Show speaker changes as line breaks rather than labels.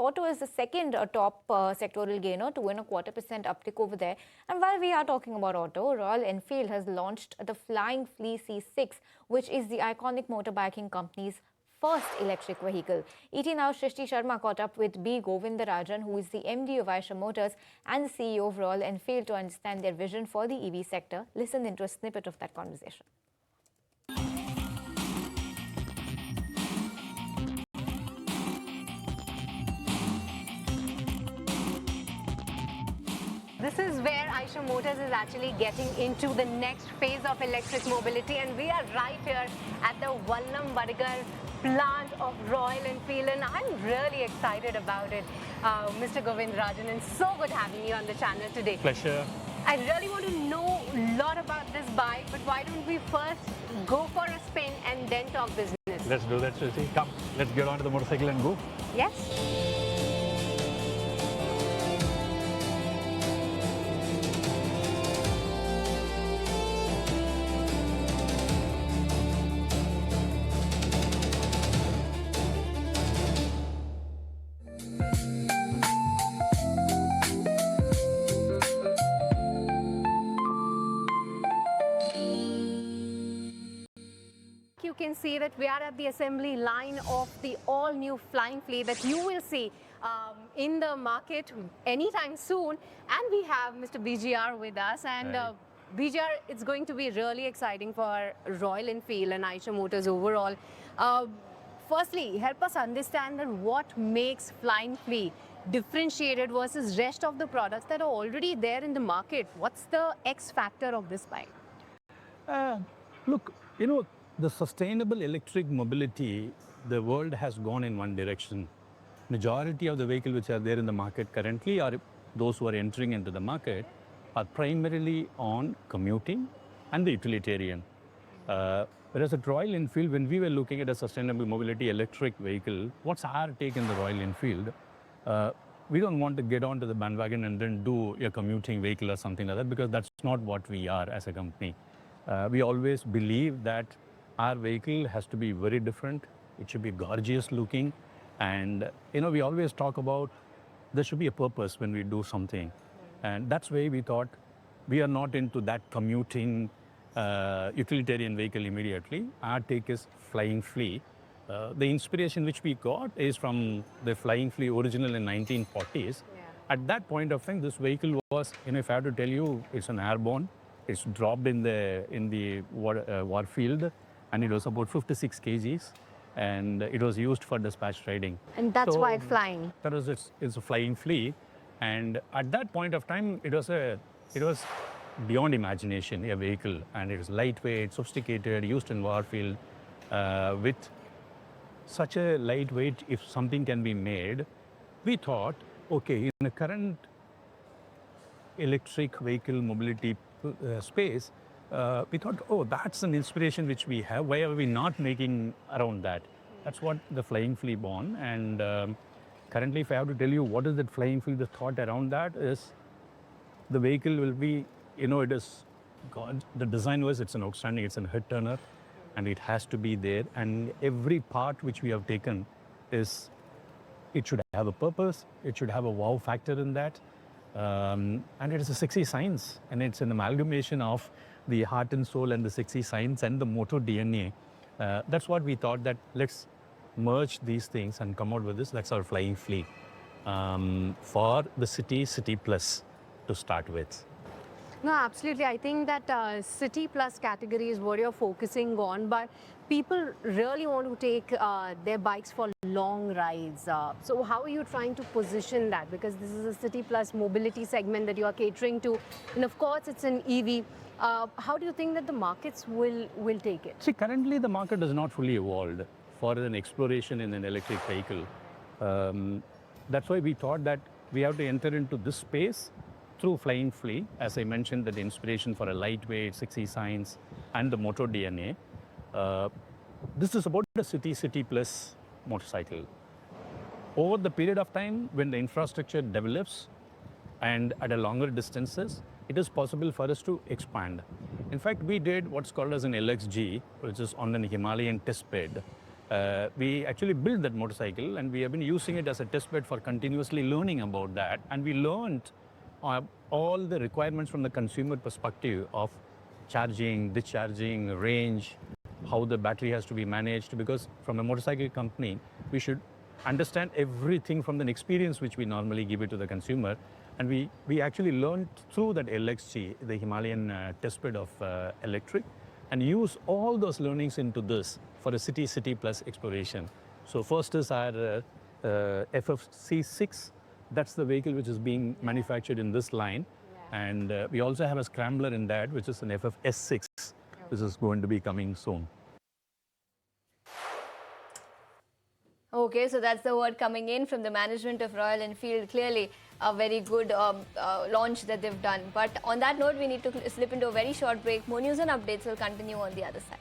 auto is the second top sectoral gainer, 2.25% uptick over there. And while we are talking about auto, Royal Enfield has launched the Flying Flea C6, which is the iconic motorbiking company's first electric vehicle. ET Now Shrishti Sharma caught up with B. Govindarajan, who is the MD of Eicher Motors and the CEO of Royal Enfield, to understand their vision for the EV sector. Listen into a snippet of that conversation.
This is where Eicher Motors is actually getting into the next phase of electric mobility, and we are right here at the Vallam Badigar plant of Royal Enfield, and I'm really excited about it. Mr. Govindarajan, and so good having you on the channel today.
Pleasure.
I really want to know a lot about this bike, but why don't we first go for a spin and then talk business?
Let's do that, Shruti. Come, let's get onto the motorcycle and go.
Yes. You can see that we are at the assembly line of the all-new Flying Flea that you will see in the market anytime soon. And we have Mr. BGR with us. And BGR, it's going to be really exciting for Royal Enfield and Eicher Motors overall. Firstly, help us understand that what makes Flying Flea differentiated versus rest of the products that are already there in the market. What's the X factor of this bike?
Look, the sustainable electric mobility, the world has gone in one direction. Majority of the vehicles which are there in the market currently, or those who are entering into the market, are primarily on commuting and the utilitarian. Whereas at Royal Enfield, when we were looking at a sustainable mobility electric vehicle, what's our take in the Royal Enfield? We don't want to get onto the bandwagon and then do a commuting vehicle or something like that, because that's not what we are as a company. We always believe that our vehicle has to be very different. It should be gorgeous looking. And, we always talk about there should be a purpose when we do something. And that's why we thought we are not into that commuting utilitarian vehicle immediately. Our take is Flying Flea. The inspiration which we got is from the Flying Flea original in 1940s. Yeah. At that point of time, this vehicle was, if I have to tell you, it's an airborne. It's dropped in the war field, and it was about 56 kgs, and it was used for dispatch riding.
And that's why flying.
That was it's a Flying Flea, and at that point of time, it was beyond imagination, a vehicle, and it was lightweight, sophisticated, used in war field, with such a lightweight. If something can be made, we thought, okay, in the current electric vehicle mobility space, we thought, oh, that's an inspiration which we have. Why are we not making around that? That's what the Flying Flea born. And currently, if I have to tell you what is that Flying Flea, the thought around that is the vehicle will be, it is, the design was, it's an outstanding, it's a head turner, and it has to be there. And every part which we have taken is, it should have a purpose, it should have a wow factor in that. And it is a sexy science, and it's an amalgamation of the heart and soul and the sexy science and the motor DNA. That's what we thought, that let's merge these things and come out with this. That's our Flying Flea for the City Plus to start with.
No, absolutely. I think that City Plus category is what you're focusing on, but people really want to take their bikes for long rides. So how are you trying to position that? Because this is a City Plus mobility segment that you are catering to, and of course it's an EV. How do you think that the markets will take it?
See, currently the market is not fully evolved for an exploration in an electric vehicle. That's why we thought that we have to enter into this space through Flying Flea. As I mentioned, that the inspiration for a lightweight, sexy science, and the motor DNA. This is about the City Plus motorcycle. Over the period of time, when the infrastructure develops and at a longer distances, it is possible for us to expand. In fact, we did what's called as an LXG, which is on an Himalayan test bed. We actually built that motorcycle and we have been using it as a test bed for continuously learning about that. And we learned all the requirements from the consumer perspective of charging, discharging, range, how the battery has to be managed. Because from a motorcycle company, we should understand everything from the experience which we normally give it to the consumer. And we actually learned through that LXG, the Himalayan test bed of electric, and use all those learnings into this for a city plus exploration. So first is our FF C6. That's the vehicle which is being manufactured in this line. And we also have a scrambler in that, which is an FF S6, which is going to be coming soon.
Okay, so that's the word coming in from the management of Royal Enfield. Clearly a very good launch that they've done. But on that note, we need to slip into a very short break. More news and updates will continue on the other side.